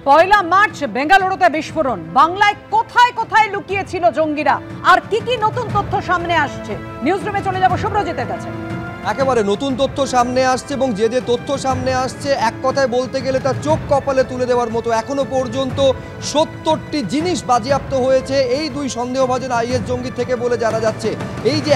পয়লা March বেঙ্গালুরুতে বিস্ফোরণ, বাংলায় কোথায় কোথায় লুকিয়ে ছিল জঙ্গিরা আর কি কি নতুন তথ্য সামনে আসছে, নিউজরুমে চলে যাব শুভ্রজিতের কাছে। একেবারে নতুন তথ্য সামনে আসছে এবং যে যে তথ্য সামনে আসছে এক কথায় বলতে গেলে তা চোখ কপালে তুলে দেওয়ার মতো। এখনো পর্যন্ত ৭০টি জিনিস বাজেয়াপ্ত হয়েছে এই দুই সন্দেহভাজন আইএস জঙ্গি থেকে বলে জানা যাচ্ছে। এই যে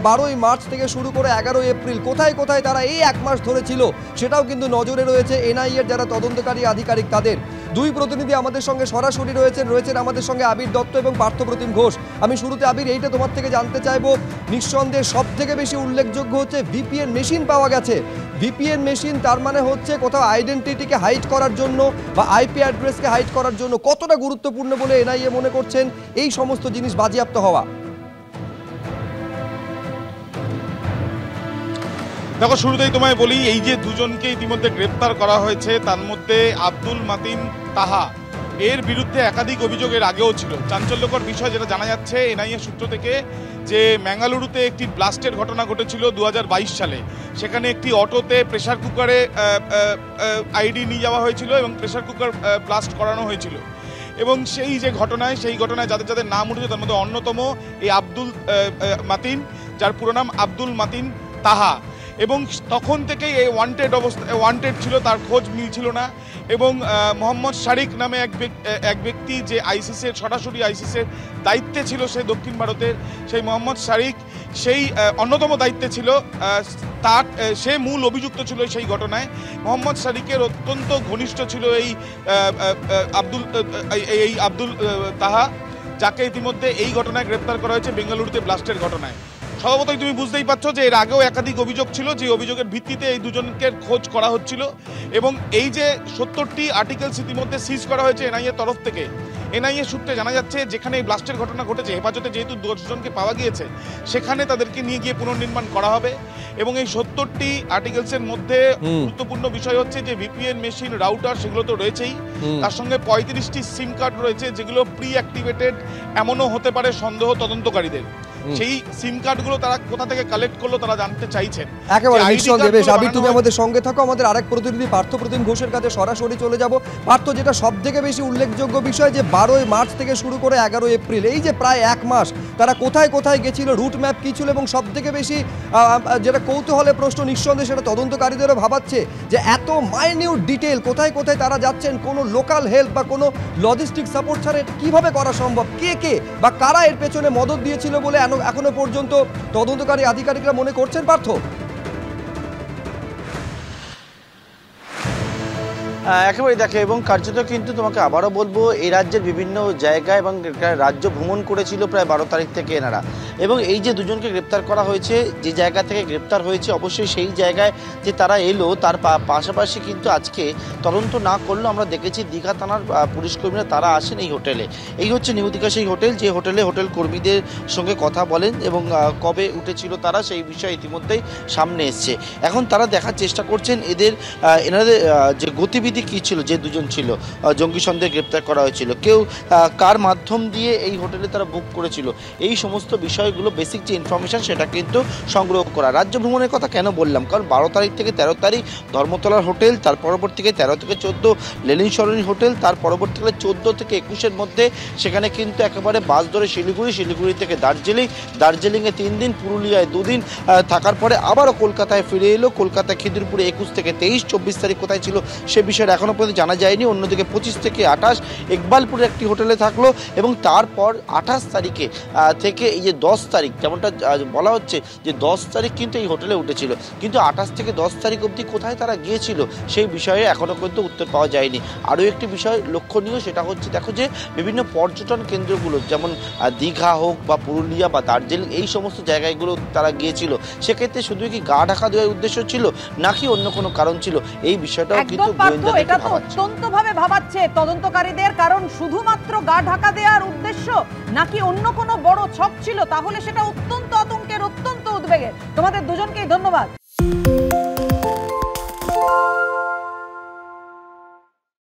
12ই মার্চ থেকে শুরু করে 11ই এপ্রিল কোথায় কোথায় তারা এই এক মাস ধরে ছিল সেটাও কিন্তু নজরে রয়েছে এনআইএর যারা তদন্তকারী আধিকারিক তাদের। দুই প্রতিনিধি আমাদের সঙ্গে সরাসরি রয়েছেন আমাদের সঙ্গে আবির দত্ত এবং পার্থপ্রতিম ঘোষ। আমি শুরুতে আবির এইটা তোমার থেকে জানতে চাইবো, নিঃসন্দেহে সব থেকে বেশি উল্লেখযোগ্য হচ্ছে ভিপিএন মেশিন পাওয়া গেছে। ভিপিএন মেশিন তার মানে হচ্ছে কোথাও আইডেন্টিটিকে হাইড করার জন্য বা আইপি অ্যাড্রেসকে হাইড করার জন্য কতটা গুরুত্বপূর্ণ বলে এনআইএ মনে করছেন এই সমস্ত জিনিস বাজেয়াপ্ত হওয়া? দেখো, শুরুতেই তোমায় বলি, এই যে দুজনকে ইতিমধ্যে গ্রেপ্তার করা হয়েছে তার মধ্যে আব্দুল মাতিন তাহা, এর বিরুদ্ধে একাধিক অভিযোগ এর আগেও ছিল। চাঞ্চল্যকর বিষয় যেটা জানা যাচ্ছে এনআইএ সূত্র থেকে, যে বেঙ্গালুরুতে একটি ব্লাস্টের ঘটনা ঘটেছিল 2022 সালে। সেখানে একটি অটোতে প্রেসার কুকারে আইডি নিয়ে যাওয়া হয়েছিল এবং প্রেসার কুকার ব্লাস্ট করানো হয়েছিল। এবং সেই ঘটনায় যাদের যাদের নাম উঠেছে তার মধ্যে অন্যতম এই আব্দুল মাতিন, যার পুরো নাম আব্দুল মাতিন তাহা। এবং তখন থেকেই এই ওয়ান্টেড ছিল, তার খোঁজ মিলছিল না। এবং মোহাম্মদ শারিক নামে এক ব্যক্তি যে আইসিসির সরাসরি আইসিসির দায়িত্বে ছিল, সে দক্ষিণ ভারতের সেই মোহাম্মদ শারিক সেই অন্যতম দায়িত্বে ছিল, তার সে মূল অভিযুক্ত ছিল সেই ঘটনায়। মোহাম্মদ শারিকের অত্যন্ত ঘনিষ্ঠ ছিল এই আব্দুল তাহা, যাকে ইতিমধ্যে এই ঘটনায় গ্রেপ্তার করা হয়েছে বেঙ্গালুরুতে ব্লাস্টের ঘটনায়। স্বভাবতই তুমি বুঝতেই পারছো যে এর আগেও একাধিক অভিযোগ ছিল, যে অভিযোগের ভিত্তিতে এই দুজনকে খোঁজ করা হচ্ছিল। এবং এই যে ৭০টি আর্টিকেলস ইতিমধ্যে সিজ করা হয়েছে এনআইএ তরফ থেকে। এনআইএ সূত্রে জানা যাচ্ছে যেখানে এই ব্লাস্টের ঘটনা ঘটেছে, হেফাজতে যেহেতু 10 জনকে পাওয়া গিয়েছে, সেখানে তাদেরকে নিয়ে গিয়ে পুনর্নির্মাণ করা হবে। এবং এই ৭০টি আর্টিকেলসের মধ্যে গুরুত্বপূর্ণ বিষয় হচ্ছে যে ভিপিএন মেশিন, রাউটার, সেগুলো তো রয়েছেই। তার সঙ্গে 35টি সিম কার্ড রয়েছে যেগুলো প্রি অ্যাক্টিভেটেড এমনও হতে পারে সন্দেহ তদন্তকারীদের। সেই সিম কার্ডগুলো তারা কোথা থেকে কালেক্ট করলো তারা জানতে চাইছেন। একেবারে নিঃসন্দেহে। বেশ আবির, তুমি আমাদের সঙ্গে থাকো। আমাদের আরেক প্রতিনিধি পার্থপ্রতিম ঘোষের কাছে সরাসরি চলে যাব। পার্থ, যেটা সব থেকে বেশি উল্লেখযোগ্য বিষয় যে 12ই মার্চ থেকে শুরু করে 11ই এপ্রিল, এই যে প্রায় এক মাস তারা কোথায় কোথায় গেছিল, রুট ম্যাপ কী ছিল, এবং সব থেকে বেশি যেটা কৌতূহলের প্রশ্ন, নিঃসন্দেহে সেটা তদন্তকারীদেরও ভাবাচ্ছে যে এত মাইনিউট ডিটেল কোথায় কোথায় তারা যাচ্ছেন, কোনো লোকাল হেল্প বা কোনো লজিস্টিক সাপোর্ট ছাড়া এটা কীভাবে করা সম্ভব? কে বা কারা এর পেছনে মদত দিয়েছিল বলে এখনো পর্যন্ত তদন্তকারী আধিকারিকরা মনে করছেন পার্থ? একেবারে দেখে, এবং কার্যত কিন্তু তোমাকে আবারও বলবো, এই রাজ্যের বিভিন্ন জায়গায় এবং রাজ্য ভ্রমণ করেছিল প্রায় 12 তারিখ থেকে এনারা। এবং এই যে দুজনকে গ্রেপ্তার করা হয়েছে, যে জায়গা থেকে গ্রেপ্তার হয়েছে অবশ্যই সেই জায়গায় যে তারা এলো, তার পাশাপাশি কিন্তু আজকে তদন্ত না করলেও আমরা দেখেছি দীঘা থানার পুলিশ কর্মীরা তারা আসেন এই হোটেলে। এই হচ্ছে নিউ দীঘা সেই হোটেল, যে হোটেলে হোটেল কর্মীদের সঙ্গে কথা বলেন এবং কবে উঠেছিল তারা, সেই বিষয়ে ইতিমধ্যেই সামনে এসছে। এখন তারা দেখার চেষ্টা করছেন এনাদের যে গতিবিধি কী ছিল, যে দুজন ছিল জঙ্গি সন্দেহে গ্রেপ্তার করা হয়েছিল, কেউ কার মাধ্যম দিয়ে এই হোটেলে তারা বুক করেছিল, এই সমস্ত বিষয়গুলো বেসিক যে ইনফরমেশন সেটা কিন্তু সংগ্রহ করা। রাজ্য ভ্রমণের কথা কেন বললাম, কারণ 12 তারিখ থেকে 13 তারিখ ধর্মতলার হোটেল, তার পরবর্তীতে 13 থেকে 14 লেনিন সরণি হোটেল, তার পরবর্তীকালে 14 থেকে 21-এর মধ্যে সেখানে কিন্তু একেবারে বাস ধরে শিলিগুড়ি থেকে দার্জিলিংয়ে 3 দিন, পুরুলিয়ায় 2 দিন থাকার পরে আবারও কলকাতায় ফিরে এলো। কলকাতায় খিদিরপুরে 21 থেকে 23, 24 তারিখ কোথায় ছিল সে বিষয়ে এখনও পর্যন্ত জানা যায়নি। অন্যদিকে 25 থেকে 28 ইকবালপুরের একটি হোটেলে থাকলো, এবং তারপর 28 তারিখে থেকে এই যে 10 তারিখ, যেমনটা বলা হচ্ছে যে 10 তারিখ কিন্তু এই হোটেলে উঠেছিল, কিন্তু 28 থেকে 10 তারিখ অবধি কোথায় তারা গিয়েছিল সেই বিষয়ে এখনও পর্যন্ত উত্তর পাওয়া যায়নি। আরও একটি বিষয় লক্ষণীয়, সেটা হচ্ছে দেখো যে বিভিন্ন পর্যটন কেন্দ্রগুলো, যেমন দীঘা হোক বা পুরুলিয়া বা দার্জিলিং, এই সমস্ত জায়গাগুলো তারা গিয়েছিল, সেক্ষেত্রে শুধু কি গা ঢাকা দেওয়ার উদ্দেশ্য ছিল নাকি অন্য কোনো কারণ ছিল, এই বিষয়টাও কিন্তু এটা তো অত্যন্তভাবে ভাবাচ্ছে তদন্তকারীদের। কারণ শুধুমাত্র গা ঢাকা দেওয়ার উদ্দেশ্য নাকি অন্য কোনো বড় ছক ছিল, তাহলে সেটা অত্যন্ত আতঙ্কের, অত্যন্ত উদ্বেগের। তোমাদের দুজনকেই ধন্যবাদ।